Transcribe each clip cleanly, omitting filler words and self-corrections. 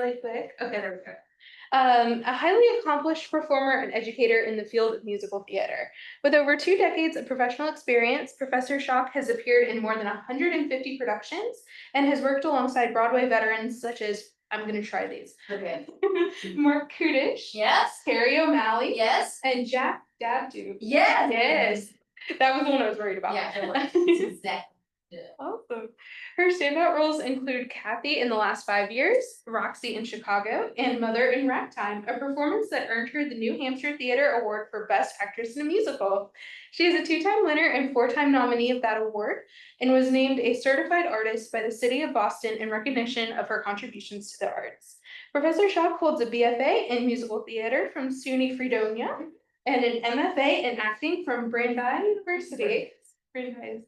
Really quick. Okay, there we go. A highly accomplished performer and educator in the field of musical theater. With over 2 decades of professional experience, Professor Schoch has appeared in more than 150 productions and has worked alongside Broadway veterans such as, I'm going to try these. Okay. Mark Kudish. Yes. Terry O'Malley. Yes. And Jack Dabdoo. Yes. Yes. That was the one I was worried about. Yeah, exactly. Yeah. Awesome. Her standout roles include Kathy in The Last 5 Years, Roxy in Chicago, and Mother in Ragtime, a performance that earned her the New Hampshire Theater Award for Best Actress in a Musical. She is a 2-time winner and 4-time nominee of that award, and was named a certified artist by the City of Boston in recognition of her contributions to the arts. Professor Schoch holds a BFA in musical theater from SUNY Fredonia and an MFA in acting from Brandeis University. Brandeis.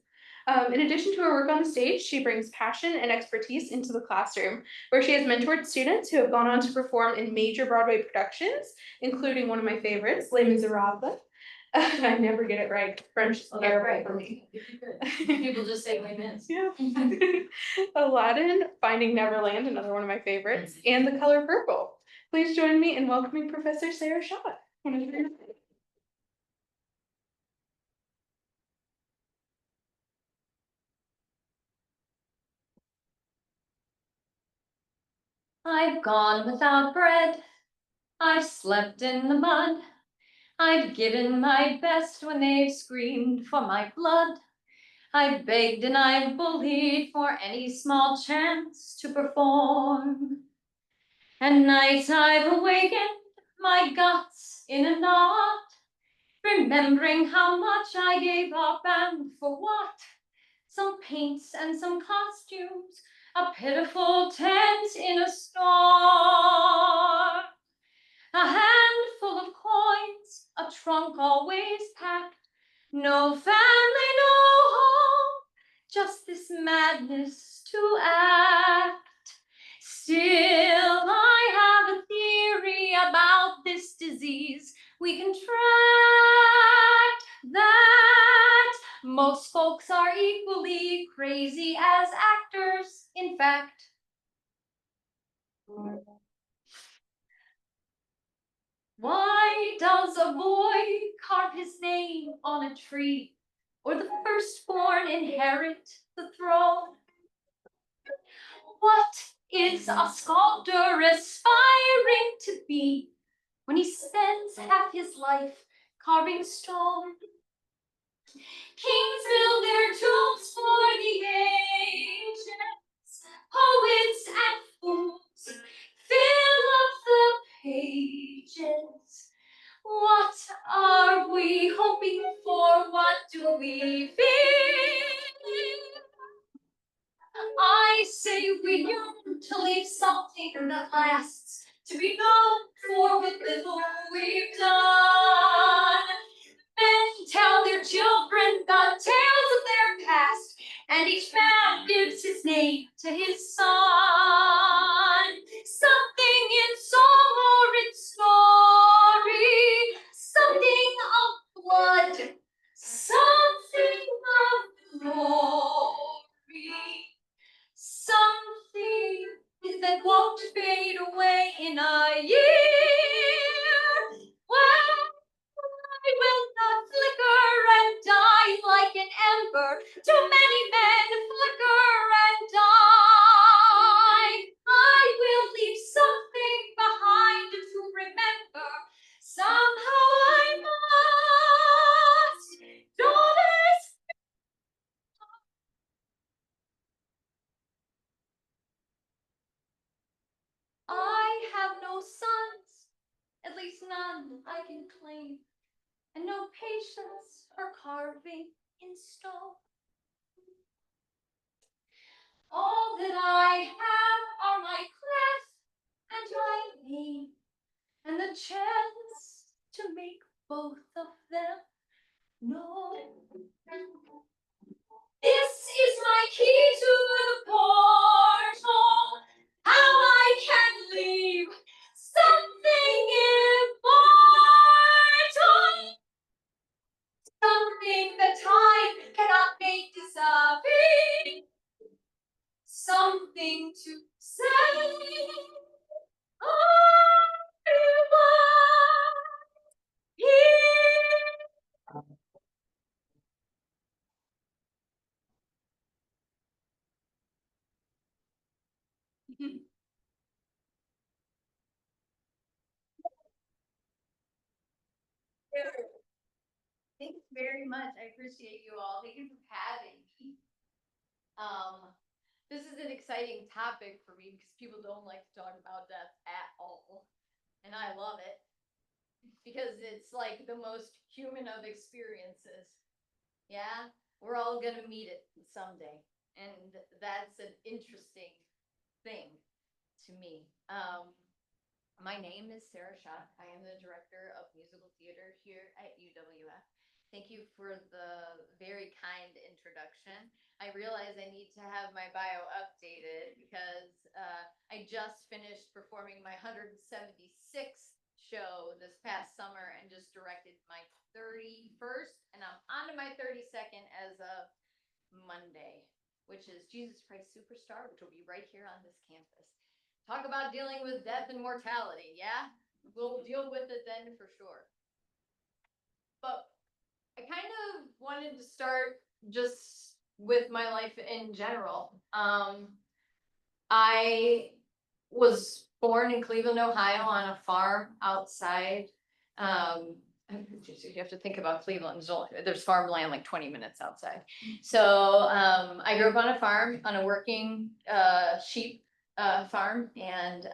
In addition to her work on the stage, she brings passion and expertise into the classroom, where she has mentored students who have gone on to perform in major Broadway productions, including one of my favorites, Les Miserables. I never get it right. French is terrible for me. People just say Les Mis. Yeah. Aladdin, Finding Neverland, another one of my favorites, and The Color Purple. Please join me in welcoming Professor Sara Schoch. I've gone without bread. I've slept in the mud. I've given my best when they've screamed for my blood. I've begged and I've bullied for any small chance to perform. And nights I've awakened my guts in a knot, remembering how much I gave up and for what. Some paints and some costumes, a pitiful tent in a storm, a handful of coins, a trunk always packed, no family, no home, just this madness to act. Still, I have a theory about this disease. We can track that most folks are equally crazy as actors, in fact. Why does a boy carve his name on a tree, or the firstborn inherit the throne? What is a sculptor aspiring to be when he spends half his life carving stone? Kings build their tombs for the ancients, poets and fools fill up the pages. What are we hoping for? What do we feel? I say we yearn to leave something that lasts, to be known for what little we've done. Men tell their children the tales of their past, and each man gives his name to his son. Something in song or in story, something of blood, something of glory, something that won't fade away in a year. Well, I will not flicker and die like an ember. Too many men flicker and die. I will leave something behind to remember. Somehow I must. Daughters, I have no sons, at least none I can claim, and no patience for carving in stone. All that I have are my craft and my name, and the chance to make both of them known. This is my key to the portal, how I can leave something immortal, something that time cannot make disappear, something to say very much. I appreciate you all. Thank you for having me. This is an exciting topic for me because people don't like to talk about death at all. And I love it because it's like the most human of experiences. Yeah, we're all gonna meet it someday. And that's an interesting thing to me. My name is Sara Schoch. I am the director of musical theater here at UWF. Thank you for the very kind introduction. I realize I need to have my bio updated because I just finished performing my 176th show this past summer and just directed my 31st, and I'm on to my 32nd as of Monday, which is Jesus Christ Superstar, which will be right here on this campus. Talk about dealing with death and mortality, yeah? We'll deal with it then for sure. But I kind of wanted to start just with my life in general. I was born in Cleveland, Ohio on a farm outside. You have to think about Cleveland. There's farmland like 20 minutes outside. So I grew up on a farm, on a working sheep farm, and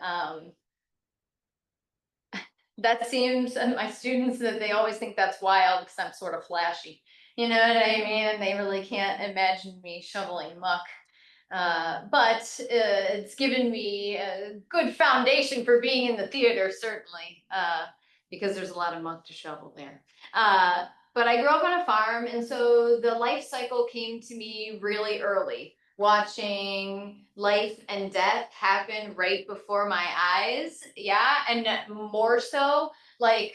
that seems, and my students, that they always think that's wild because I'm sort of flashy. You know what I mean? And they really can't imagine me shoveling muck. But it's given me a good foundation for being in the theater, certainly, because there's a lot of muck to shovel there. But I grew up on a farm, and so the life cycle came to me really early, watching life and death happen right before my eyes. Yeah, and more so, like,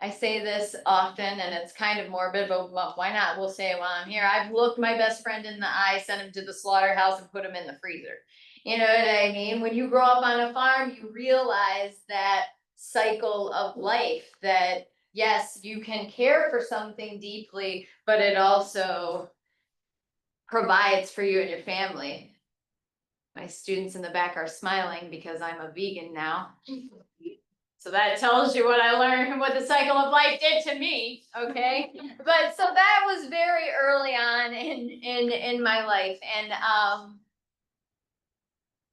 I say this often and it's kind of morbid, but why not? We'll say it while I'm here. I've looked my best friend in the eye, sent him to the slaughterhouse, and put him in the freezer. You know what I mean? When you grow up on a farm, you realize that cycle of life, that yes, you can care for something deeply, but it also provides for you and your family. My students in the back are smiling because I'm a vegan now. So that tells you what I learned, what the cycle of life did to me. Okay. But so that was very early on in my life. And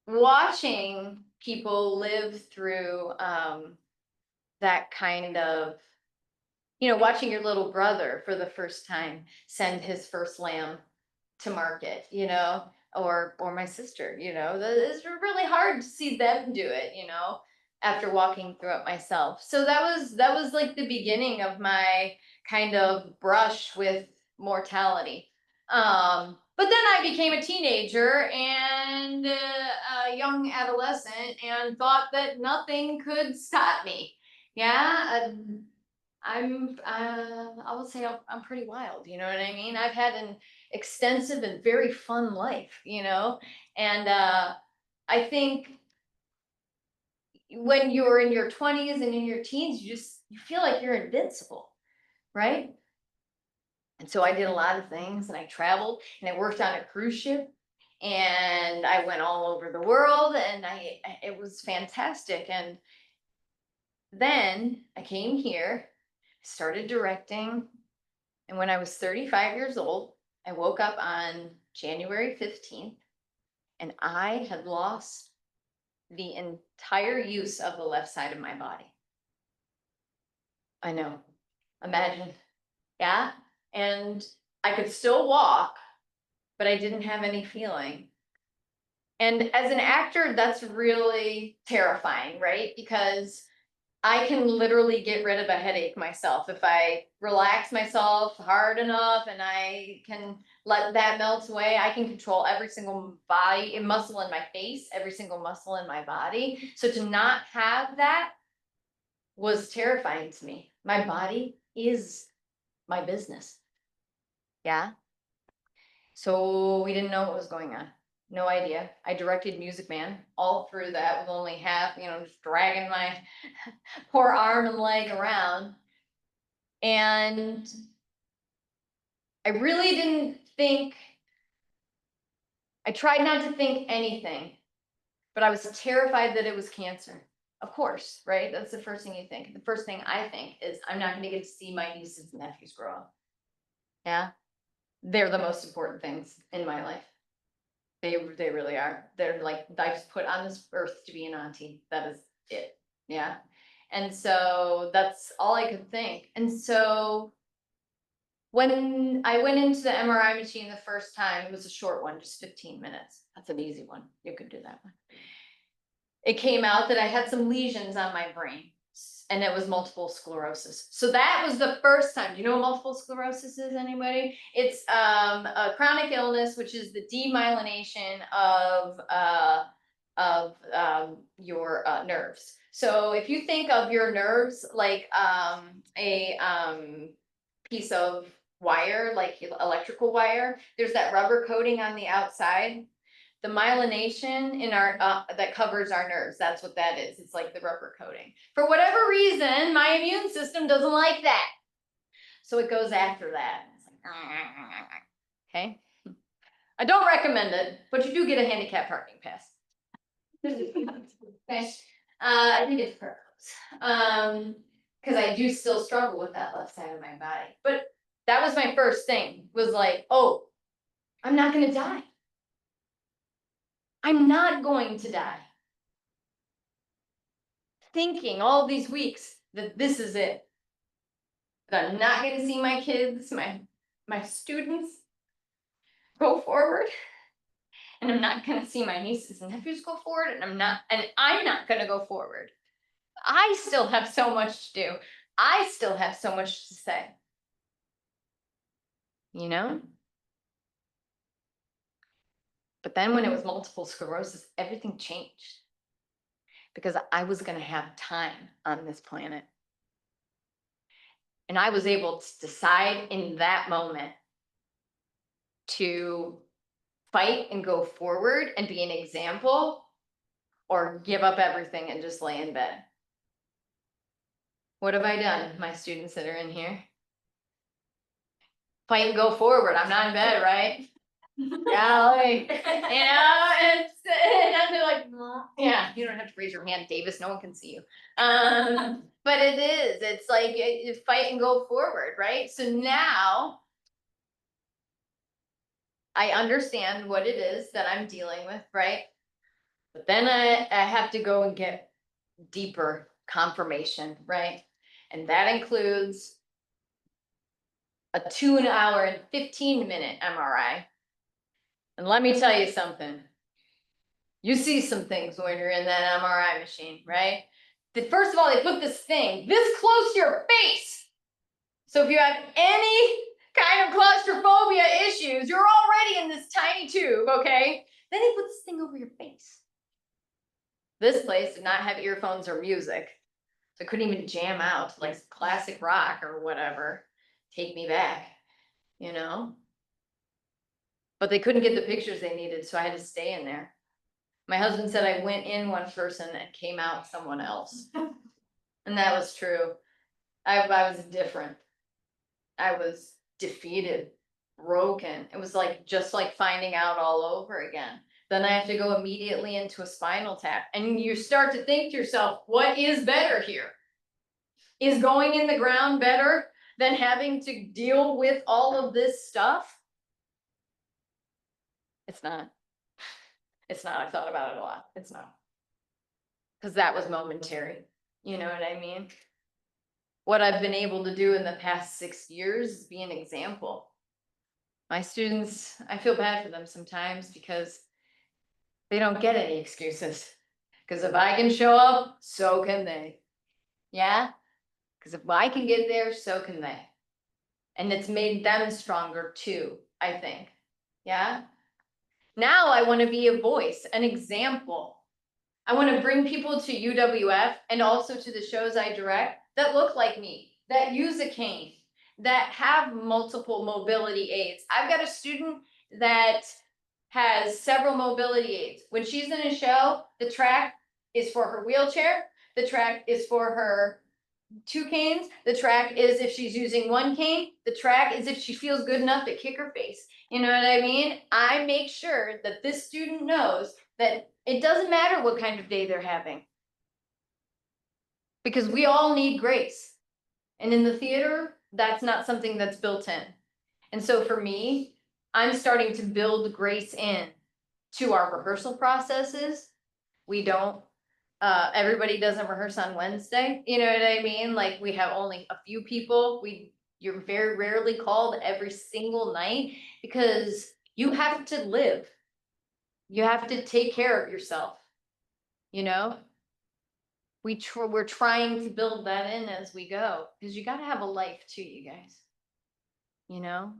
watching people live through that kind of, watching your little brother for the first time send his first lamb to market, or my sister, it's really hard to see them do it, after walking through it myself. So that was like the beginning of my kind of brush with mortality. But then I became a teenager and a young adolescent and thought that nothing could stop me. Yeah, I would say I'm pretty wild, you know what I mean? I've had an extensive and very fun life, and I think when you're in your 20s and in your teens, you feel like you're invincible, right? And so I did a lot of things, and I traveled, and I worked on a cruise ship, and I went all over the world, and it was fantastic. And then I came here, started directing, and when I was 35 years old, I woke up on January 15th, and I had lost the entire use of the left side of my body. I know. Imagine. Yeah. And I could still walk, but I didn't have any feeling. And as an actor, that's really terrifying, right? Because I can literally get rid of a headache myself if I relax myself hard enough and I can let that melt away. I can control every single body and muscle in my face, every single muscle in my body. So to not have that was terrifying to me. My body is my business. Yeah. So we didn't know what was going on. No idea. I directed Music Man all through that with only half, just dragging my poor arm and leg around. And I really didn't think, I tried not to think anything, but I was terrified that it was cancer. Of course, right? That's the first thing you think. The first thing I think is I'm not going to get to see my nieces and nephews grow up. Yeah, they're the most important things in my life. They really are. They're like, I just put on this earth to be an auntie. That is it. Yeah. And so that's all I could think. And so when I went into the MRI machine the first time, it was a short one, just 15 minutes. That's an easy one. You could do that one. It came out that I had some lesions on my brain, and it was multiple sclerosis. So that was the first time. Do you know what multiple sclerosis is, anybody? It's a chronic illness, which is the demyelination of your nerves. So if you think of your nerves like a piece of wire, like electrical wire, there's that rubber coating on the outside. The myelination in our that covers our nerves, that's what that is. It's like the rubber coating. For whatever reason, my immune system doesn't like that. So it goes after that. It's like, okay. I don't recommend it, but you do get a handicap parking pass. Okay. I think it's purpose. Because I do still struggle with that left side of my body. But that was my first thing, was like, oh, I'm not gonna die. I'm not going to die. Thinking all these weeks that this is it. That I'm not gonna see my kids, my students go forward. And I'm not gonna see my nieces and nephews go forward, and I'm not gonna go forward. I still have so much to do. I still have so much to say. You know? But then when it was multiple sclerosis, everything changed. Because I was gonna have time on this planet. And I was able to decide in that moment to fight and go forward and be an example, or give up everything and just lay in bed. What have I done, my students that are in here? Fight and go forward. I'm not in bed, right? Yeah, like, and I'm like, yeah, you don't have to raise your hand, Davis, no one can see you. But it is, it's like, you fight and go forward, right? So now I understand what it is that I'm dealing with, right? But then I have to go and get deeper confirmation, right? And that includes a 2 hour and 15-minute MRI. And let me tell you something. You see some things when you're in that MRI machine, right? First of all, they put this thing this close to your face. So if you have any kind of claustrophobia issues, you're already in this tiny tube, okay? Then they put this thing over your face. This place did not have earphones or music. So I couldn't even jam out like classic rock or whatever. Take me back, you know? But they couldn't get the pictures they needed, so I had to stay in there. My husband said I went in one person and came out someone else. And that was true. I was different. I was defeated, broken. It was like just like finding out all over again. Then I have to go immediately into a spinal tap. And you start to think to yourself, what is better here? Is going in the ground better than having to deal with all of this stuff? It's not. It's not. I thought about it a lot. It's not. Because that was momentary. You know what I mean? What I've been able to do in the past 6 years is be an example. My students, I feel bad for them sometimes because they don't get any excuses. Because if I can show up, so can they. Yeah? Because if I can get there, so can they. And it's made them stronger too, I think. Yeah? Now I want to be a voice, an example. I want to bring people to UWF and also to the shows I direct that look like me, that use a cane, that have multiple mobility aids. I've got a student that has several mobility aids. When she's in a show, the track is for her wheelchair, the track is for her 2 canes, the track is if she's using 1 cane, the track is if she feels good enough to kick her face. You know what I mean? I make sure that this student knows that it doesn't matter what kind of day they're having. Because we all need grace. And in the theater, that's not something that's built in. And so for me, I'm starting to build grace in to our rehearsal processes. We don't, everybody doesn't rehearse on Wednesday, you know what I mean? Like, we have only a few people, you're very rarely called every single night, because you have to live. You have to take care of yourself, you know? We're trying to build that in as we go, because you gotta have a life too, you guys. You know?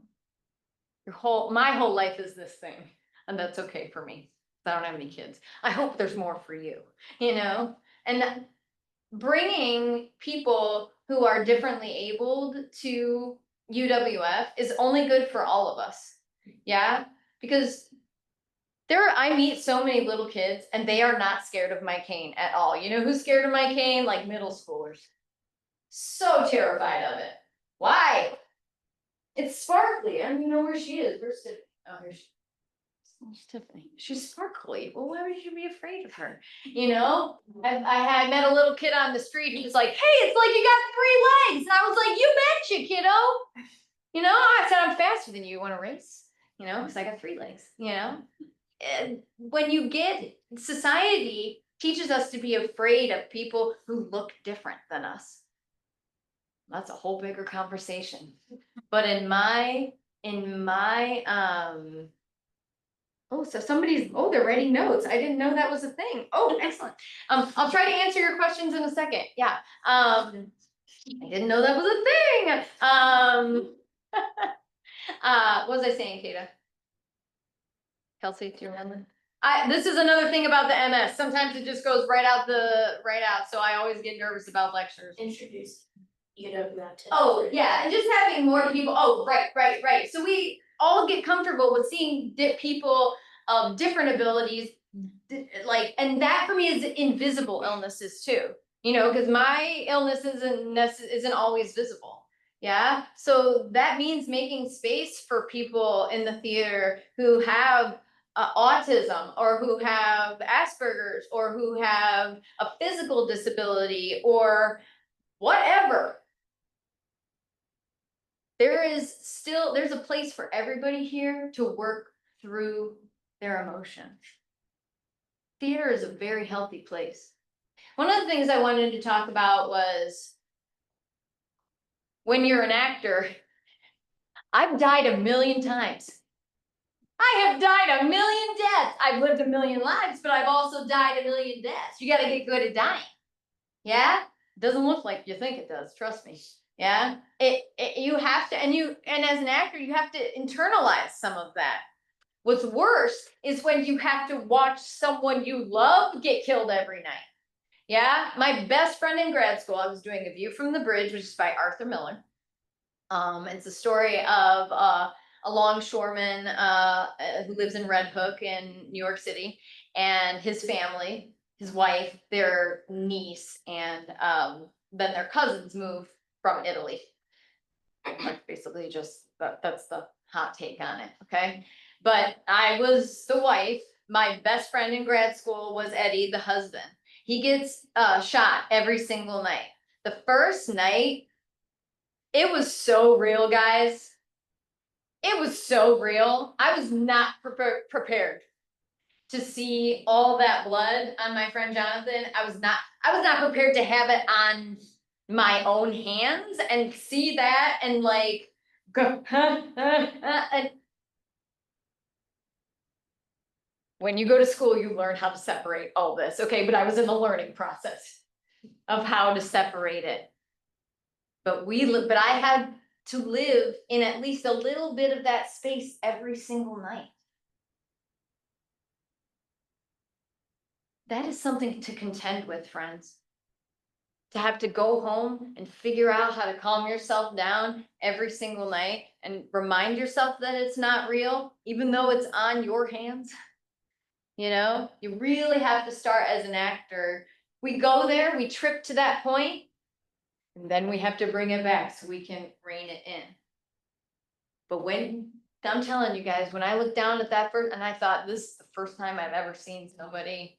My whole life is this thing, and that's okay for me. I don't have any kids. I hope there's more for you, you know? And bringing people who are differently abled to UWF is only good for all of us. Yeah, because I meet so many little kids and they are not scared of my cane at all. You know who's scared of my cane? Like middle schoolers. So terrified of it. Why? It's sparkly. I don't even know where she is. Where's Tiffany? Oh, here she is. Tiffany. She's sparkly. Well, why would you be afraid of her? You know, I met a little kid on the street. He was like, "Hey, it's like you got 3 legs." And I was like, "You betcha, kiddo." You know, I said, "I'm faster than you. Want to race?" You know, because I got 3 legs. You know, and when you get society teaches us to be afraid of people who look different than us. That's a whole bigger conversation. But in my oh, so they're writing notes. I didn't know that was a thing. Oh, excellent. I'll try to answer your questions in a second. Yeah. I didn't know that was a thing. What was I saying, Kata? Kelsey, do you remember? This is another thing about the MS. Sometimes it just goes right out. So I always get nervous about lectures. Introduce UWF. Oh, yeah, and just having more people. Oh, right. So we all get comfortable with seeing people of different abilities, and that for me is invisible illnesses too. You know, because my illness isn't always visible. Yeah, so that means making space for people in the theater who have autism, or who have Asperger's, or who have a physical disability, or whatever. There's a place for everybody here to work through their emotions. Theater is a very healthy place. One of the things I wanted to talk about was, when you're an actor, I've died 1,000,000 times. I have died 1,000,000 deaths. I've lived 1,000,000 lives, but I've also died 1,000,000 deaths. You gotta get good at dying. Yeah? It doesn't look like you think it does, trust me. Yeah, you have to, and as an actor, you have to internalize some of that. What's worse is when you have to watch someone you love get killed every night. Yeah, my best friend in grad school, I was doing A View from the Bridge, which is by Arthur Miller. It's a story of a longshoreman who lives in Red Hook in New York City, and his family, his wife, their niece, and then their cousins moved from Italy. Like, basically just that's the hot take on it. Okay. But I was the wife. My best friend in grad school was Eddie, the husband. He gets shot every single night. The first night, it was so real, guys. It was so real. I was not prepared to see all that blood on my friend Jonathan. I was not prepared to have it on my own hands and see that and like go and when you go to school, you learn how to separate all this. Okay, but I was in the learning process of how to separate it. But I had to live in at least a little bit of that space every single night. That is something to contend with, friends. To have to go home and figure out how to calm yourself down every single night and remind yourself that it's not real, even though it's on your hands. You know, you really have to start as an actor. We go there, we trip to that point, and then we have to bring it back so we can rein it in. But I'm telling you guys, when I looked down at that first, and I thought, this is the first time I've ever seen somebody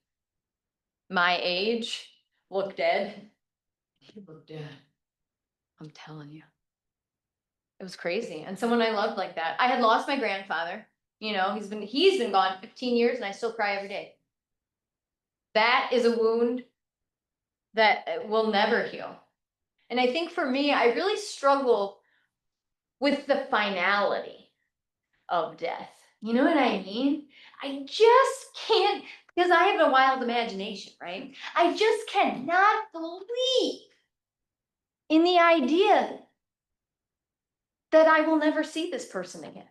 my age look dead. He looked dead. I'm telling you. It was crazy. And someone I loved like that. I had lost my grandfather. You know, he's been gone 15 years and I still cry every day. That is a wound that will never heal. And I think for me, I really struggle with the finality of death. You know what I mean? I just can't, because I have a wild imagination, right? I just cannot believe in the idea that I will never see this person again.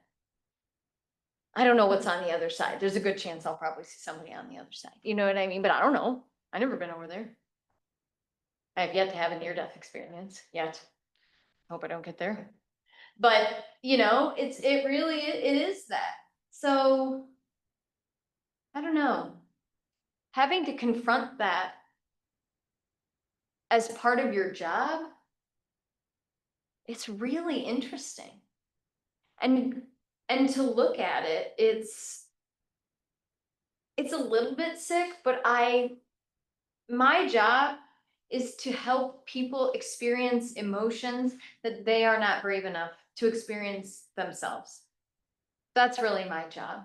I don't know what's on the other side. There's a good chance I'll probably see somebody on the other side. You know what I mean? But I don't know. I've never been over there. I have yet to have a near-death experience yet. Hope I don't get there. But you know, it is that. So I don't know. Having to confront that as part of your job, it's really interesting. And to look at it, it's a little bit sick, but my job is to help people experience emotions that they are not brave enough to experience themselves. That's really my job.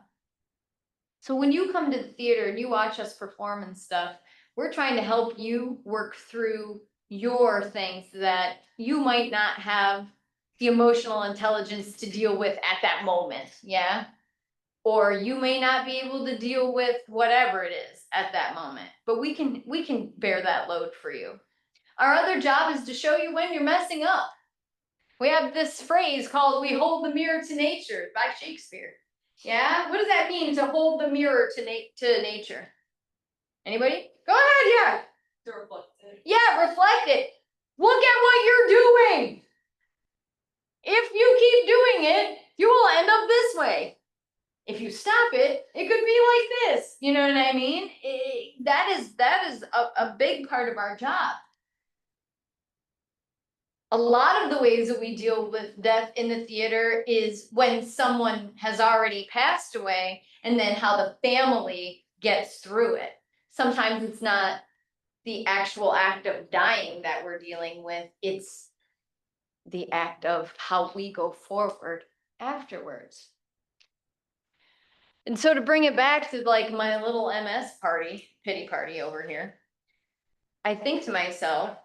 So when you come to the theater and you watch us perform and stuff, we're trying to help you work through your things that you might not have the emotional intelligence to deal with at that moment, yeah? Or you may not be able to deal with whatever it is at that moment, but we can bear that load for you. Our other job is to show you when you're messing up. We have this phrase called "we hold the mirror to nature" by Shakespeare. Yeah, what does that mean to hold the mirror to nature? Anybody? Go ahead, yeah. To reflect it. Yeah, reflect it. Look at what you're doing. If you keep doing it, you will end up this way. If you stop it, it could be like this. You know what I mean? That is a big part of our job. A lot of the ways that we deal with death in the theater is when someone has already passed away and then how the family gets through it. Sometimes it's not the actual act of dying that we're dealing with, it's the act of how we go forward afterwards. And so to bring it back to like my little MS party, pity party over here, I think to myself,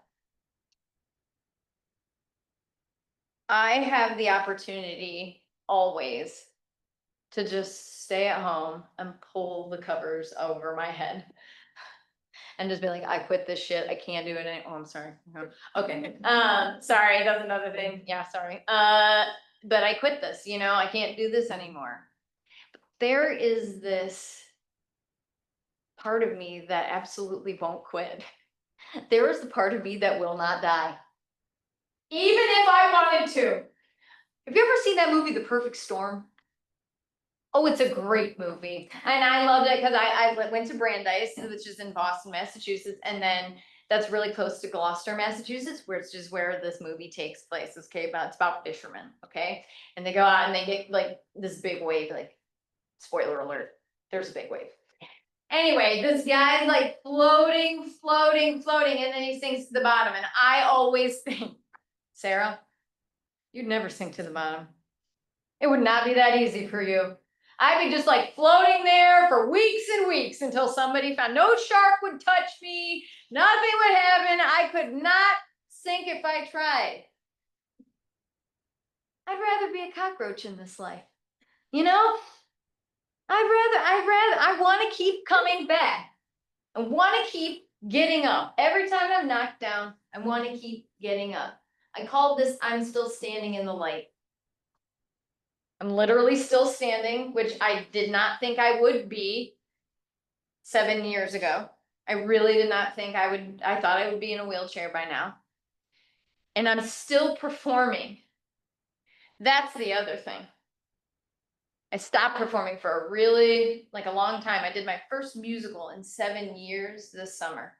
I have the opportunity always to just stay at home and pull the covers over my head and just be like, I quit this shit. I can't do it anymore. Oh, I'm sorry. Okay. Sorry, that's another thing. Yeah, sorry. But I quit this, you know, I can't do this anymore. But there is this part of me that absolutely won't quit. There is the part of me that will not die. Even if I wanted to. Have you ever seen that movie, The Perfect Storm? Oh, it's a great movie. And I loved it because I went to Brandeis, which is in Boston, Massachusetts. And then that's really close to Gloucester, Massachusetts, which is where this movie takes place. Okay, it's about fishermen, okay? And they go out and they get like this big wave, like, spoiler alert, there's a big wave. Anyway, this guy's like floating, and then he sinks to the bottom. And I always think, Sarah, you'd never sink to the bottom. It would not be that easy for you. I'd be just like floating there for weeks and weeks until somebody found. No shark would touch me. Nothing would happen. I could not sink if I tried. I'd rather be a cockroach in this life. You know? I want to keep coming back. I want to keep getting up. Every time I'm knocked down, I want to keep getting up. I called this "I'm still standing in the light." I'm literally still standing, which I did not think I would be 7 years ago. I really did not think I would. I thought I would be in a wheelchair by now. And I'm still performing. That's the other thing. I stopped performing for a long time. I did my first musical in 7 years this summer.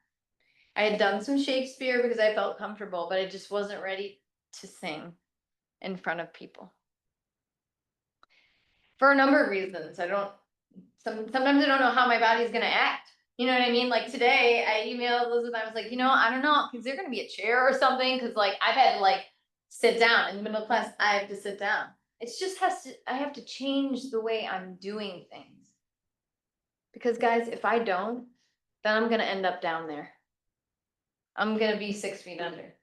I had done some Shakespeare because I felt comfortable, but I just wasn't ready to sing in front of people. For a number of reasons. Sometimes I don't know how my body's gonna act. You know what I mean? Like today, I emailed Elizabeth, I was like, I don't know, is there gonna be a chair or something? Cause like, I've had to like sit down in the middle of class. I have to sit down. It's just I have to change the way I'm doing things. Because guys, if I don't, then I'm gonna end up down there. I'm gonna be 6 feet under.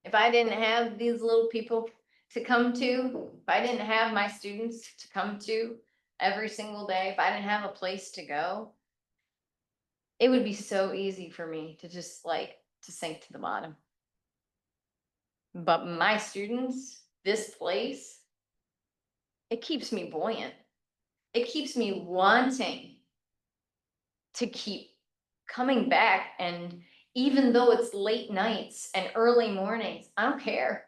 If I didn't have these little people to come to, if I didn't have my students to come to every single day, if I didn't have a place to go, it would be so easy for me to just like to sink to the bottom. But my students, this place, it keeps me buoyant. It keeps me wanting to keep coming back. And even though it's late nights and early mornings, I don't care.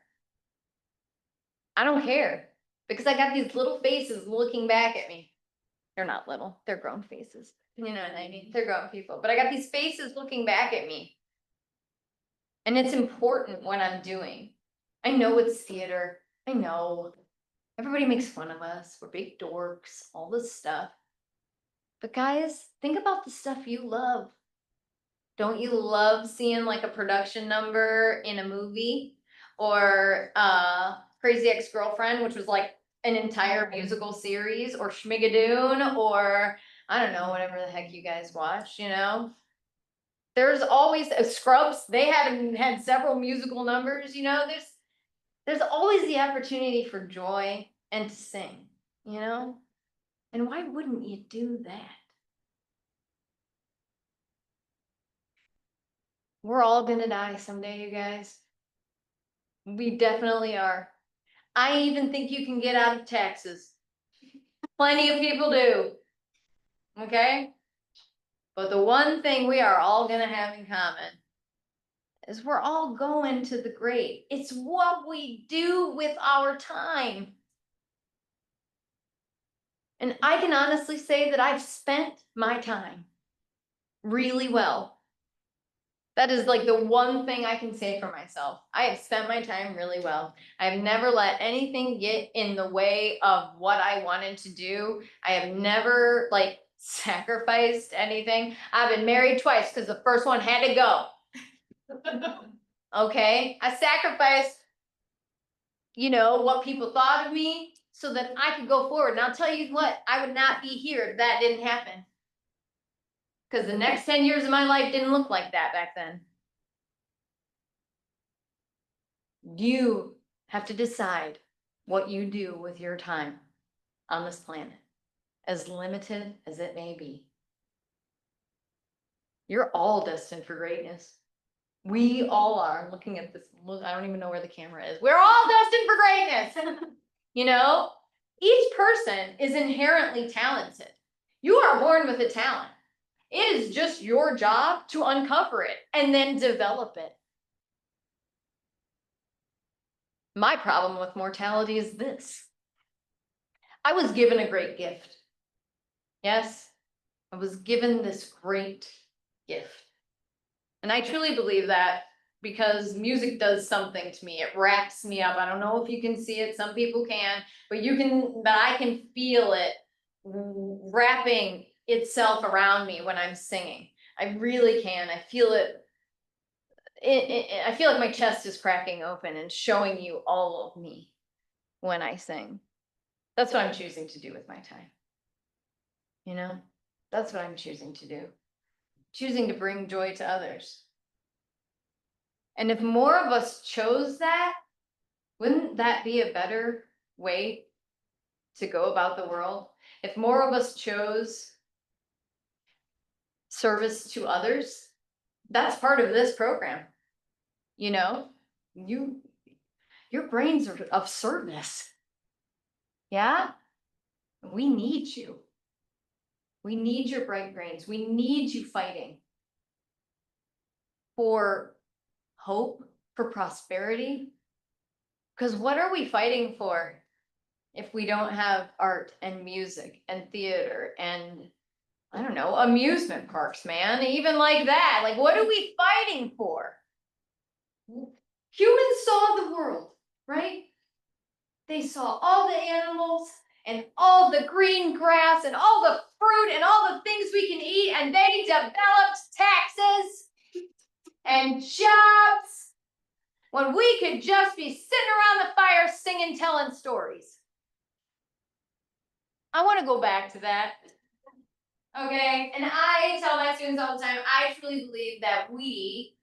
I don't care because I got these little faces looking back at me. They're not little, they're grown faces. You know what I mean? They're grown people, but I got these faces looking back at me. And it's important what I'm doing. I know it's theater. I know everybody makes fun of us. We're big dorks, all this stuff. But guys, think about the stuff you love. Don't you love seeing like a production number in a movie? Or Crazy Ex-Girlfriend, which was like an entire musical series, or Schmigadoon, or I don't know, whatever the heck you guys watch, you know? There's always Scrubs. They had several musical numbers, you know. There's always the opportunity for joy and to sing, you know? And why wouldn't you do that? We're all gonna die someday, you guys. We definitely are. I even think you can get out of taxes. Plenty of people do. Okay? But the one thing we are all gonna have in common is we're all going to the grave. It's what we do with our time. And I can honestly say that I've spent my time really well. That is like the one thing I can say for myself. I have spent my time really well. I've never let anything get in the way of what I wanted to do. I have never like sacrificed anything. I've been married twice because the first one had to go. Okay, I sacrificed, you know, what people thought of me so that I could go forward. And I'll tell you what, I would not be here if that didn't happen. Because the next 10 years of my life didn't look like that back then. You have to decide what you do with your time on this planet, as limited as it may be. You're all destined for greatness. We all are. Looking at this, I don't even know where the camera is. We're all destined for greatness. You know, each person is inherently talented. You are born with a talent. It is just your job to uncover it and then develop it. My problem with mortality is this. I was given a great gift. Yes, I was given this great gift. And I truly believe that because music does something to me. It wraps me up. I don't know if you can see it. Some people can, but I can feel it wrapping itself around me when I'm singing. I really can. I feel it. I feel like my chest is cracking open and showing you all of me when I sing. That's what I'm choosing to do with my time. You know, that's what I'm choosing to do. Choosing to bring joy to others. And if more of us chose that, wouldn't that be a better way to go about the world? If more of us chose service to others, that's part of this program. You know, your brains are of service. Yeah? We need you. We need your bright brains. We need you fighting for hope, for prosperity. Because what are we fighting for if we don't have art and music and theater and, I don't know, amusement parks, man? Even like that. Like, what are we fighting for? Humans saw the world, right? They saw all the animals and all the green grass and all the fruit and all the things we can eat, and they developed taxes and jobs. when we could just be sitting around the fire singing, telling stories. I want to go back to that. Okay, and I tell my students all the time, I truly believe that we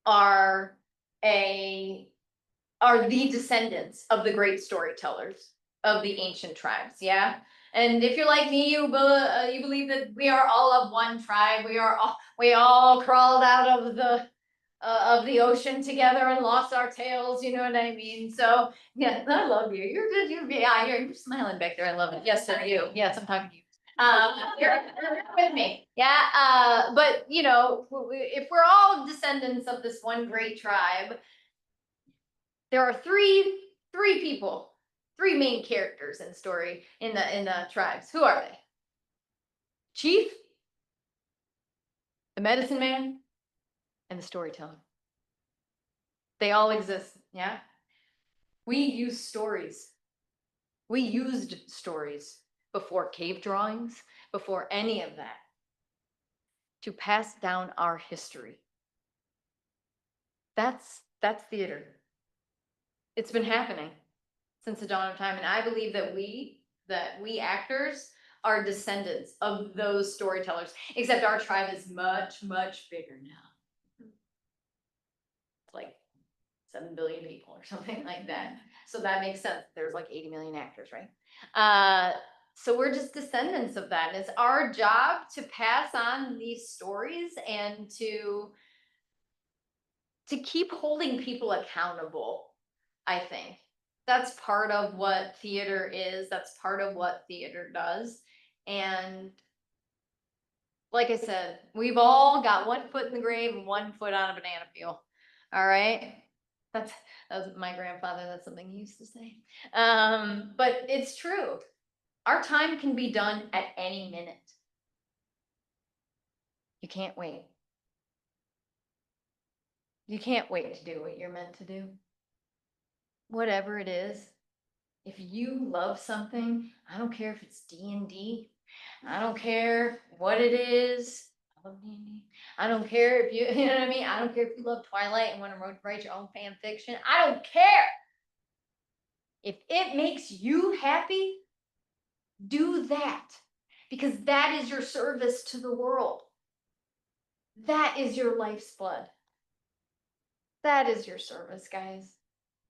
are the descendants of the great storytellers of the ancient tribes, yeah? And if you're like me, you believe that we are all of one tribe. We all crawled out of the ocean together and lost our tails. You know what I mean? So yeah, I love you. You're good. You're smiling back there. I love it. Yes, sir. You. Yes, I'm talking to you. You're with me. Yeah. But you know, if we're all descendants of this one great tribe, there are three people, three main characters in the story in the tribes. Who are they? Chief, the medicine man, and the storyteller. They all exist, yeah? We use stories. We used stories before cave drawings, before any of that, to pass down our history. That's theater. It's been happening since the dawn of time, and I believe that we actors are descendants of those storytellers, except our tribe is much, much bigger now. It's like 7 billion people or something like that. So that makes sense. There's like 80 million actors, right? So we're just descendants of that. And it's our job to pass on these stories and to keep holding people accountable, I think. That's part of what theater is. That's part of what theater does. And like I said, we've all got one foot in the grave and one foot on a banana peel. All right. That was my grandfather. That's something he used to say. But it's true. Our time can be done at any minute. You can't wait. You can't wait to do what you're meant to do. Whatever it is. If you love something, I don't care if it's D&D. I don't care what it is. I love D&D. I don't care if you know what I mean? I don't care if you love Twilight and want to write your own fan fiction. I don't care. If it makes you happy, do that. Because that is your service to the world. That is your life's blood. That is your service, guys.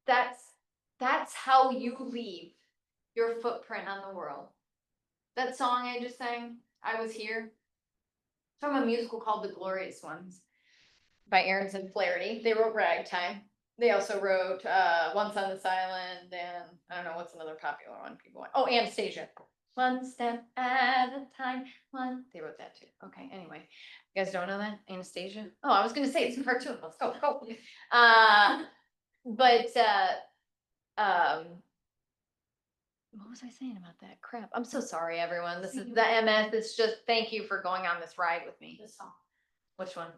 That's how you leave your footprint on the world. That song I just sang, I Was Here, from a musical called The Glorious Ones by Aarons and Flaherty. They wrote Ragtime. They also wrote Once on This Island, and I don't know what's another popular one people want. Oh, Anastasia. One step at a time. They wrote that too. Okay, anyway. You guys don't know that? Anastasia? Oh, I was gonna say it's a cartoon. Let's go. What was I saying about that? Crap. I'm so sorry, everyone. This is the MS. It's just thank you for going on this ride with me. The song Which one?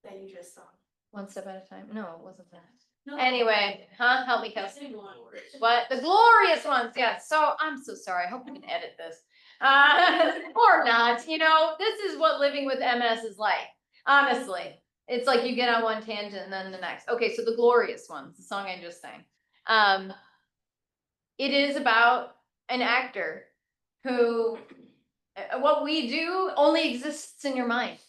that you just sung. One step at a time? No, it wasn't that. No. Anyway, help me, Kelsey. Sing one word. What? The glorious ones. Yes. So I'm so sorry. I hope we can edit this. Or not. You know, this is what living with MS is like. Honestly. It's like you get on one tangent and then the next. Okay, so the glorious ones, the song I just sang. It is about an actor who, what we do only exists in your mind.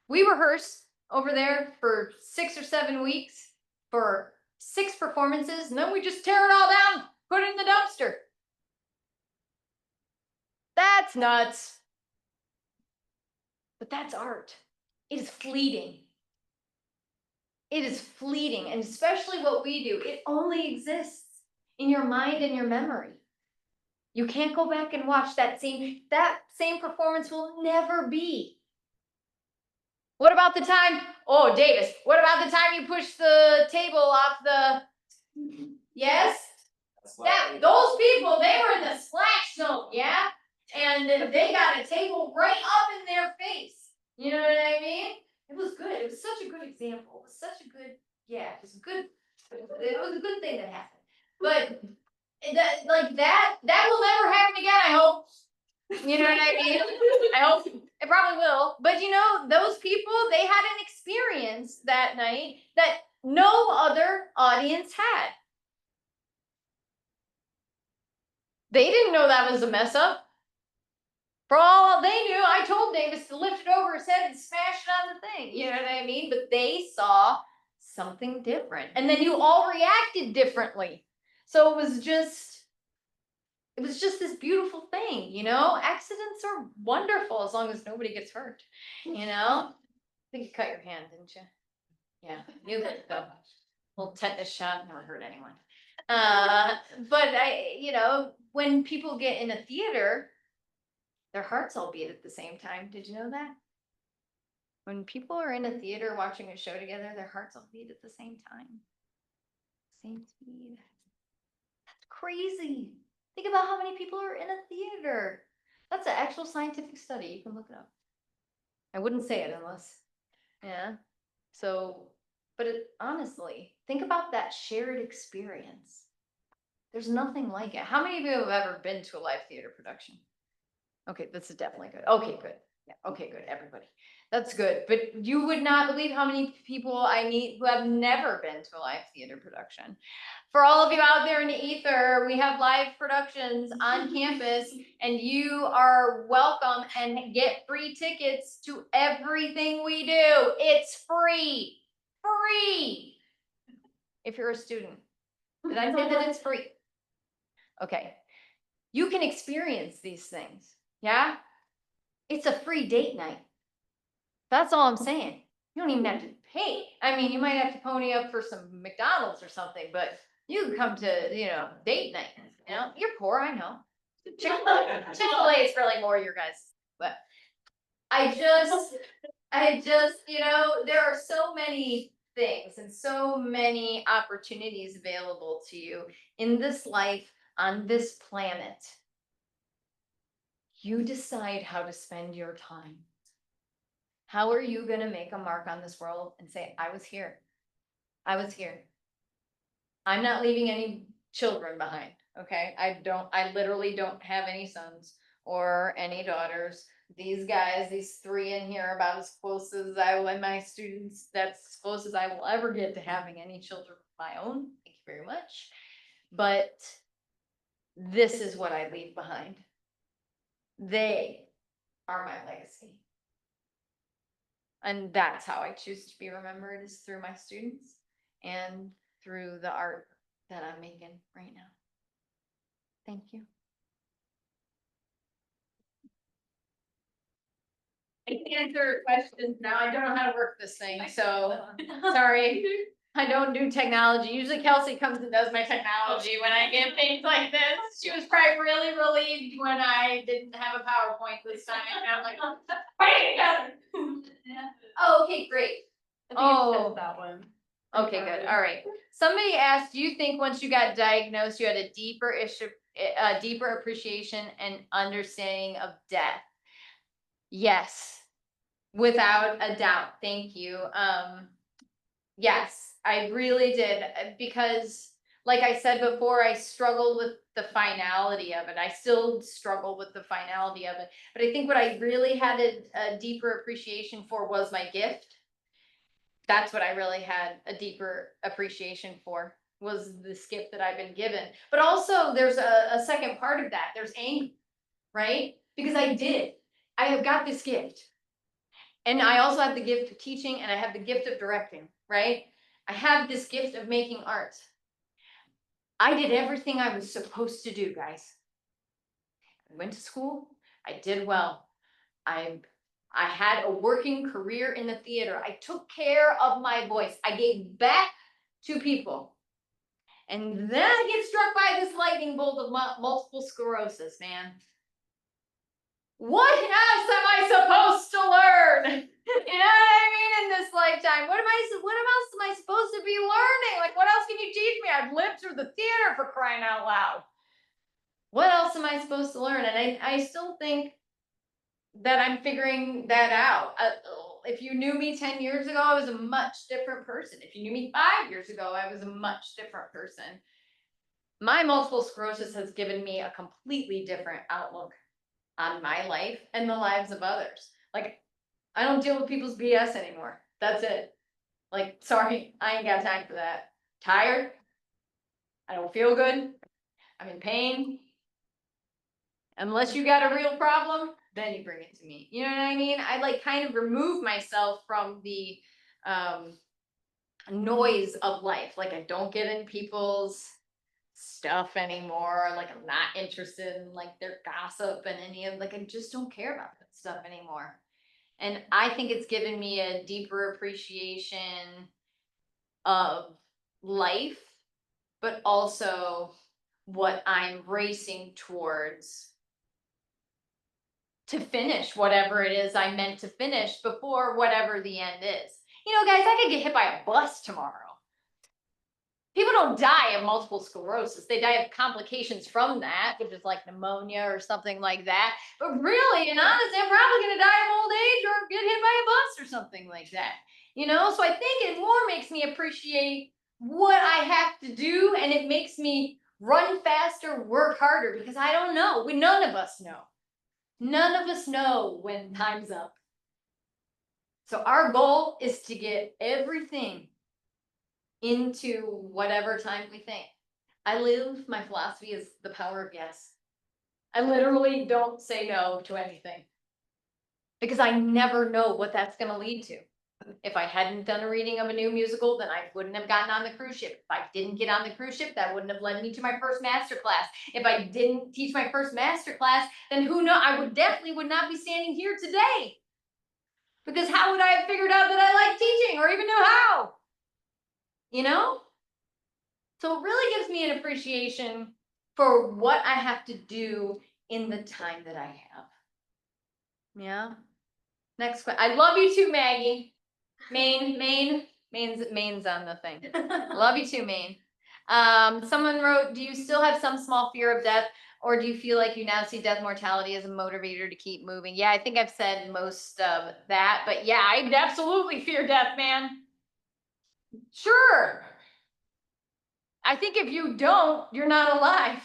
We rehearse over there for 6 or 7 weeks for 6 performances, and then we just tear it all down, put it in the dumpster. That's nuts. But that's art. It is fleeting. It is fleeting, and especially what we do, it only exists in your mind and your memory. You can't go back and watch that same performance will never be. What about the time? Oh, Davis, what about the time you pushed the table off the? Yes? Those people, they were in the splash zone, yeah? And they got a table right up in their face. You know what I mean? It was good. It was such a good example. It was such a good, yeah, it was good. It was a good thing that happened. But that will never happen again, I hope. You know what I mean? I hope it probably will. But you know, those people, they had an experience that night that no other audience had. They didn't know that was a mess up. For all they knew, I told Davis to lift it over his head and smash it on the thing. You know what I mean? But they saw something different. And then you all reacted differently. So it was just this beautiful thing, you know? Accidents are wonderful as long as nobody gets hurt, you know? I think you cut your hand, didn't you? Yeah, you did though. Little tetanus shot never hurt anyone. But you know, when people get in a theater, their hearts all beat at the same time. Did you know that? When people are in a theater watching a show together, their hearts all beat at the same time. Same speed. That's crazy. Think about how many people are in a theater. That's an actual scientific study. You can look it up. I wouldn't say it unless, yeah. So, but honestly, think about that shared experience. There's nothing like it. How many of you have ever been to a live theater production? Okay, this is definitely good. Okay, good. Yeah, okay, good, everybody. That's good. But you would not believe how many people I meet who have never been to a live theater production. For all of you out there in the ether, we have live productions on campus, and you are welcome and get free tickets to everything we do. It's free. Free. If you're a student. Did I say that it's free? Okay. You can experience these things. Yeah? It's a free date night. That's all I'm saying. You don't even have to pay. I mean, you might have to pony up for some McDonald's or something, but you can come to, you know, date night. You know, you're poor, I know. Chick-fil-A is really more your guys. But I just, you know, there are so many things and so many opportunities available to you in this life on this planet. You decide how to spend your time. How are you going to make a mark on this world and say, I was here. I was here. I'm not leaving any children behind. Okay. I literally don't have any sons or any daughters. These guys, these three in here are about as close as I will, and my students, that's as close as I will ever get to having any children of my own. Thank you very much. But this is what I leave behind. They are my legacy. And that's how I choose to be remembered, is through my students and through the art that I'm making right now. Thank you. I can answer questions now. I don't know how to work this thing, so sorry. I don't do technology. Usually Kelsey comes and does my technology when I get things like this. She was probably really relieved when I didn't have a PowerPoint this time. And I'm like, oh, oh, okay, great. Oh, that one. okay, good. All right. Somebody asked, do you think once you got diagnosed, you had a deeper appreciation and understanding of death? Yes, without a doubt. Thank you. Yes, I really did, because like I said before, I struggled with the finality of it. I still struggle with the finality of it. But I think what I really had a deeper appreciation for was my gift. That's what I really had a deeper appreciation for, was this gift that I've been given. But also there's a second part of that. There's anger, right? Because I have got this gift. And I also have the gift of teaching, and I have the gift of directing, right? I have this gift of making art. I did everything I was supposed to do, guys. I went to school. I did well. I had a working career in the theater. I took care of my voice. I gave back to people. And then I get struck by this lightning bolt of multiple sclerosis, man. What else am I supposed to learn? You know what I mean? In this lifetime, what else am I supposed to be learning? Like, what else can you teach me? I've lived through the theater, for crying out loud. What else am I supposed to learn? And I still think that I'm figuring that out. If you knew me 10 years ago, I was a much different person. If you knew me 5 years ago, I was a much different person. My multiple sclerosis has given me a completely different outlook on my life and the lives of others. Like, I don't deal with people's BS anymore. That's it. Like, sorry, I ain't got time for that. Tired? I don't feel good. I'm in pain. Unless you got a real problem, then you bring it to me. You know what I mean? I like kind of remove myself from the noise of life. Like I don't get in people's stuff anymore. Like I'm not interested in like their gossip and any of like I just don't care about that stuff anymore. And I think it's given me a deeper appreciation of life, but also what I'm racing towards to finish whatever it is I meant to finish before whatever the end is. You know, guys, I could get hit by a bus tomorrow. People don't die of multiple sclerosis. They die of complications from that, which is like pneumonia or something like that. But really, and honestly, I'm probably going to die of old age or get hit by a bus or something like that. You know, so I think it more makes me appreciate what I have to do, and it makes me run faster, work harder, because I don't know. None of us know. None of us know when time's up. So our goal is to get everything into whatever time we think. My philosophy is the power of yes. I literally don't say no to anything because I never know what that's going to lead to. If I hadn't done a reading of a new musical, then I wouldn't have gotten on the cruise ship. If I didn't get on the cruise ship, that wouldn't have led me to my first master class. If I didn't teach my first master class, then who knows? I would not be standing here today. Because how would I have figured out that I like teaching or even knew how? You know? So it really gives me an appreciation for what I have to do in the time that I have. Yeah. Next question. I love you too, Maggie. Main's on the thing. Love you too, Maine. Someone wrote, do you still have some small fear of death, or do you feel like you now see death mortality as a motivator to keep moving? Yeah, I think I've said most of that, but yeah, I absolutely fear death, man. Sure. I think if you don't, you're not alive.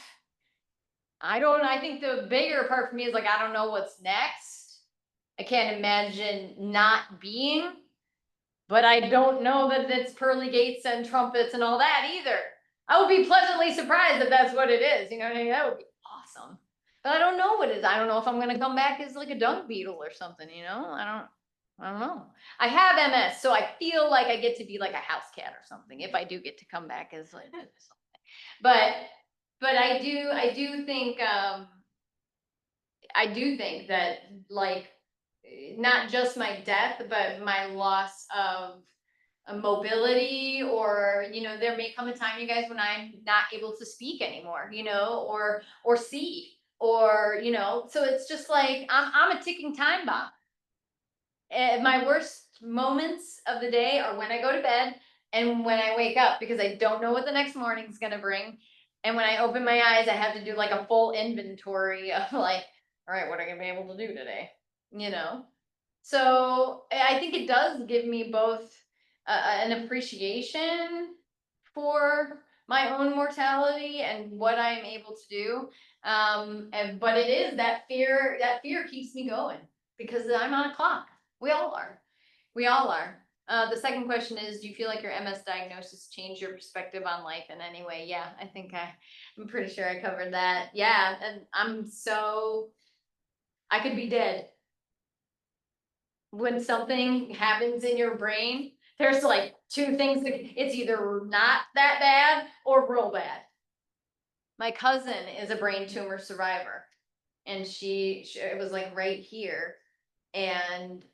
I think the bigger part for me is like, I don't know what's next. I can't imagine not being, but I don't know that it's pearly gates and trumpets and all that either. I would be pleasantly surprised if that's what it is. You know what I mean? That would be awesome. But I don't know what it is. I don't know if I'm going to come back as like a dung beetle or something, you know? I don't know. I have MS, so I feel like I get to be like a house cat or something if I do get to come back as like something. But I do think that like not just my death, but my loss of mobility, or you know, there may come a time, you guys, when I'm not able to speak anymore, you know, or see, or you know, so it's just like I'm a ticking time bomb. My worst moments of the day are when I go to bed and when I wake up, because I don't know what the next morning's gonna bring. And when I open my eyes, I have to do like a full inventory of like, all right, what am I gonna be able to do today? You know? So I think it does give me both an appreciation for my own mortality and what I'm able to do. But it is that fear keeps me going because I'm on a clock. We all are. We all are. The second question is, do you feel like your MS diagnosis changed your perspective on life in any way? Yeah, I'm pretty sure I covered that. Yeah, and I could be dead. When something happens in your brain, there's like two things it's either not that bad or real bad. My cousin is a brain tumor survivor, and it was like right here, and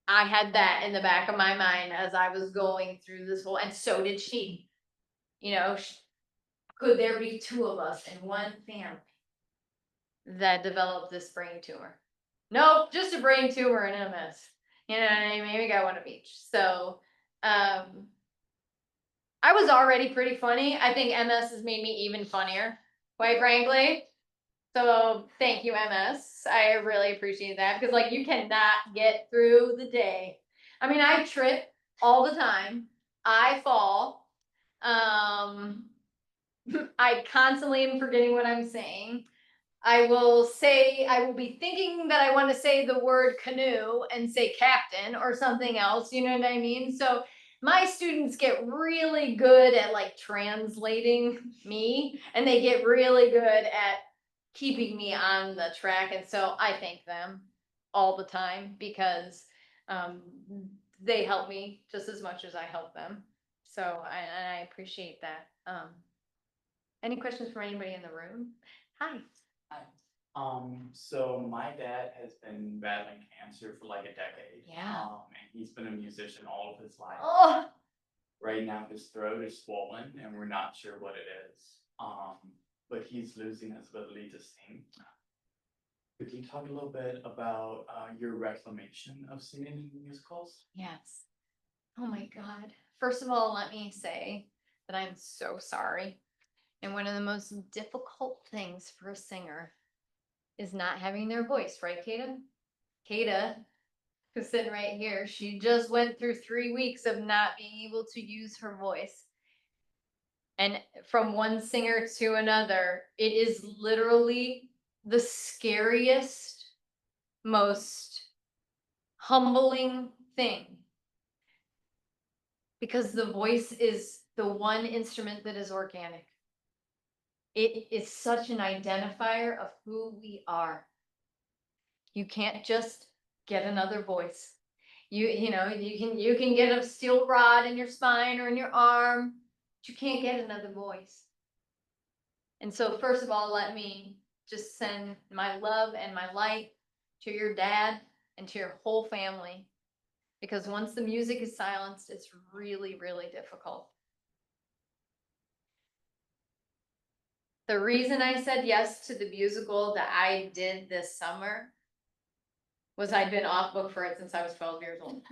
I had that in the back of my mind as I was going through this whole, and so did she. You know, could there be two of us in one family that developed this brain tumor? Nope, just a brain tumor and MS. You know what I mean? Maybe got one of each. So, I was already pretty funny. I think MS has made me even funnier, quite frankly. So thank you, MS. I really appreciate that, because like you cannot get through the day. I mean, I trip all the time. I fall. I constantly am forgetting what I'm saying. I will be thinking that I want to say the word canoe and say captain or something else. You know what I mean? So my students get really good at like translating me, and they get really good at keeping me on the track. And so I thank them all the time because they help me just as much as I help them. So I appreciate that. Any questions from anybody in the room? Hi. Hi. So my dad has been battling cancer for like a decade. Yeah. And he's been a musician all of his life. Oh, Right now his throat is swollen and we're not sure what it is. But he's losing his ability to sing. Could you talk a little bit about your reclamation of singing in musicals? yes. Oh my God. First of all, let me say that I'm so sorry. And one of the most difficult things for a singer is not having their voice, right, Kata? Kata, who's sitting right here, she just went through 3 weeks of not being able to use her voice. And from one singer to another, it is literally the scariest, most humbling thing. Because the voice is the one instrument that is organic. It is such an identifier of who we are. You can't just get another voice. You know, you can get a steel rod in your spine or in your arm, but you can't get another voice. And so first of all, let me just send my love and my light to your dad and to your whole family. Because once the music is silenced, it's really, really difficult. The reason I said yes to the musical that I did this summer was I'd been off book for it since I was 12 years old.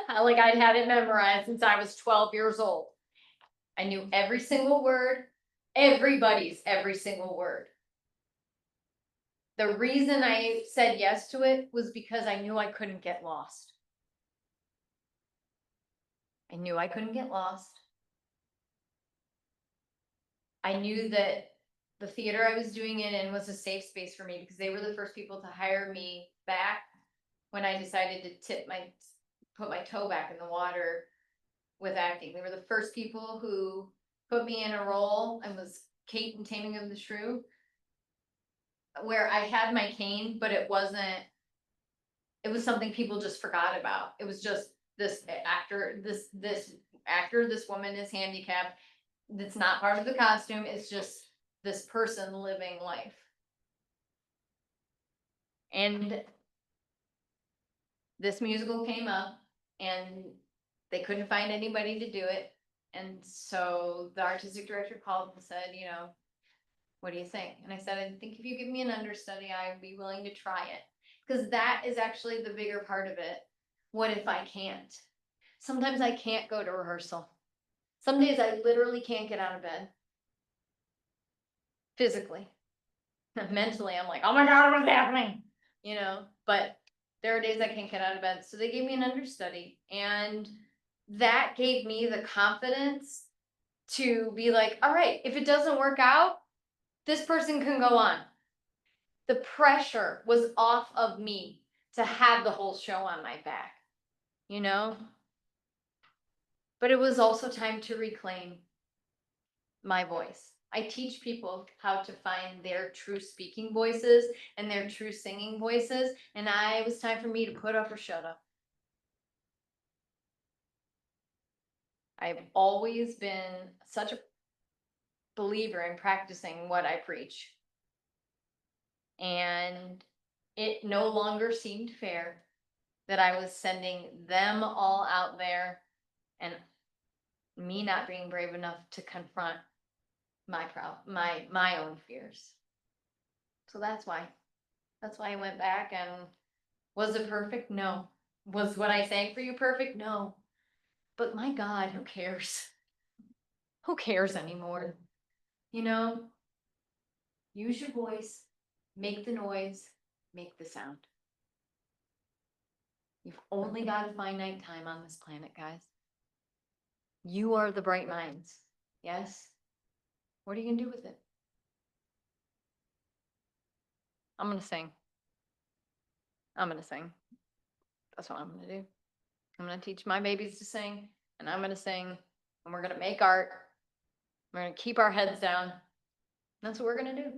Like I'd had it memorized since I was 12 years old. I knew every single word, everybody's every single word. The reason I said yes to it was because I knew I couldn't get lost. I knew I couldn't get lost. I knew that the theater I was doing it in was a safe space for me because they were the first people to hire me back when I decided to put my toe back in the water with acting. They were the first people who put me in a role. I was Kate in Taming of the Shrew, where I had my cane, but it was something people just forgot about. It was just this actor, this woman is handicapped. That's not part of the costume. It's just this person living life. And this musical came up and they couldn't find anybody to do it. And so the artistic director called and said, you know, what do you think? And I said, I think if you give me an understudy, I'd be willing to try it. Because that is actually the bigger part of it. What if I can't? Sometimes I can't go to rehearsal. Some days I literally can't get out of bed. Physically. Mentally, I'm like, oh my God, what's happening? You know, but there are days I can't get out of bed. So they gave me an understudy. And that gave me the confidence to be like, all right, if it doesn't work out, this person can go on. The pressure was off of me to have the whole show on my back, you know? But it was also time to reclaim my voice. I teach people how to find their true speaking voices and their true singing voices. And it was time for me to put up or shut up. I've always been such a believer in practicing what I preach. And it no longer seemed fair that I was sending them all out there and me not being brave enough to confront my own fears. So that's why I went back. And was it perfect? No. Was what I sang for you perfect? No. But my God, who cares? Who cares anymore? You know, use your voice, make the noise, make the sound. You've only got a finite time on this planet, guys. You are the bright minds. Yes? What are you gonna do with it? I'm gonna sing. That's what I'm gonna do. I'm gonna teach my babies to sing, and I'm gonna sing, and we're gonna make art. We're gonna keep our heads down. That's what we're gonna do.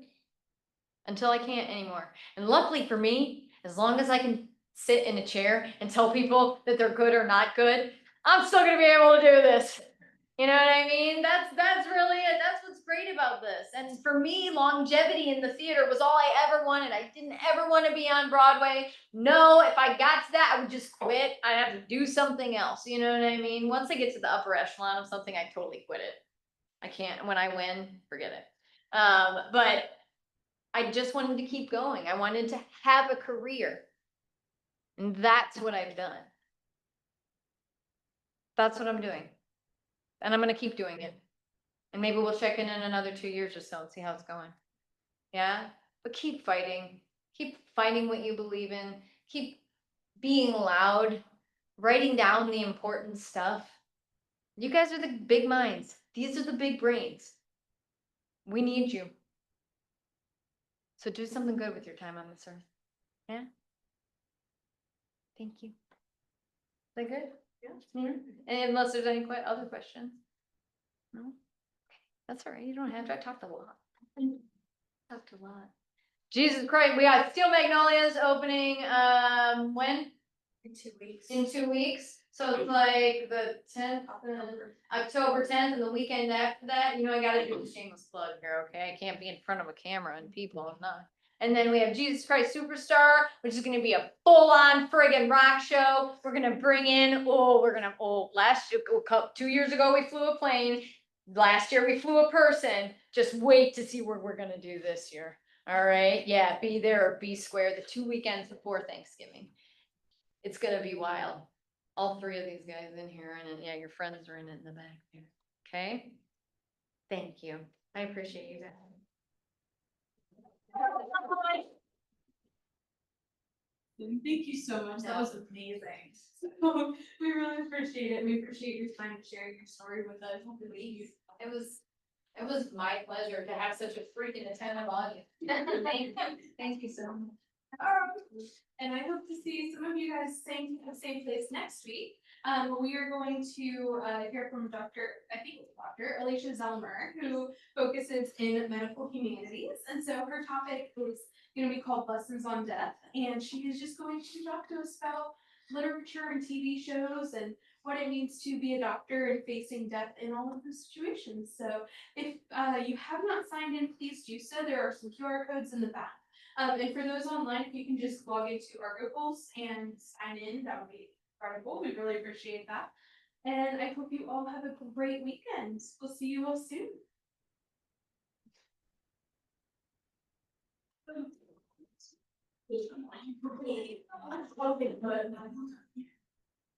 Until I can't anymore. And luckily for me, as long as I can sit in a chair and tell people that they're good or not good, I'm still gonna be able to do this. You know what I mean? That's really it. That's what's great about this. And for me, longevity in the theater was all I ever wanted. I didn't ever want to be on Broadway. No, if I got to that, I would just quit. I have to do something else. You know what I mean? Once I get to the upper echelon of something, I totally quit it. I can't. When I win, forget it. But I just wanted to keep going. I wanted to have a career. And that's what I've done. That's what I'm doing. And I'm going to keep doing it. And maybe we'll check in another 2 years or so and see how it's going. Yeah? But keep fighting. Keep fighting what you believe in. Keep being loud. Writing down the important stuff. You guys are the big minds. These are the big brains. We need you. So do something good with your time on this earth. Yeah? Thank you. Is that good? Yeah. And unless there's any other questions? No? Okay. That's all right. You don't have to. I talked a lot. Talked a lot. Jesus Christ. We got Steel Magnolias opening, when? In 2 weeks. In 2 weeks. So it's like the 10th, October 10th, and the weekend after that. You know, I gotta do the shameless plug here, okay? I can't be in front of a camera and people, I'm not. And then we have Jesus Christ Superstar, which is gonna be a full-on friggin' rock show. We're gonna bring in, last year, 2 years ago, we flew a plane. Last year, we flew a person. Just wait to see what we're gonna do this year. All right, yeah, be there or be square, the 2 weekends before Thanksgiving. It's gonna be wild. All 3 of these guys in here, and then, yeah, your friends are in it in the back there. Okay? Thank you. I appreciate you guys. Thank you so much. That was amazing. So we really appreciate it. We appreciate your time sharing your story with us. It was my pleasure to have such a freaking attentive audience. Thank you so much. And I hope to see some of you guys same at the same place next week. We are going to hear from Dr. Alicia Zelmer, who focuses in medical humanities. And so her topic is going to be called Lessons on Death. And she is just going to talk to us about literature and TV shows and what it means to be a doctor and facing death in all of those situations. So if you have not signed in, please do so. There are some QR codes in the back. And for those online, if you can just log into our Googles and sign in, that would be incredible. We really appreciate that. And I hope you all have a great weekend. We'll see you all soon. Okay, but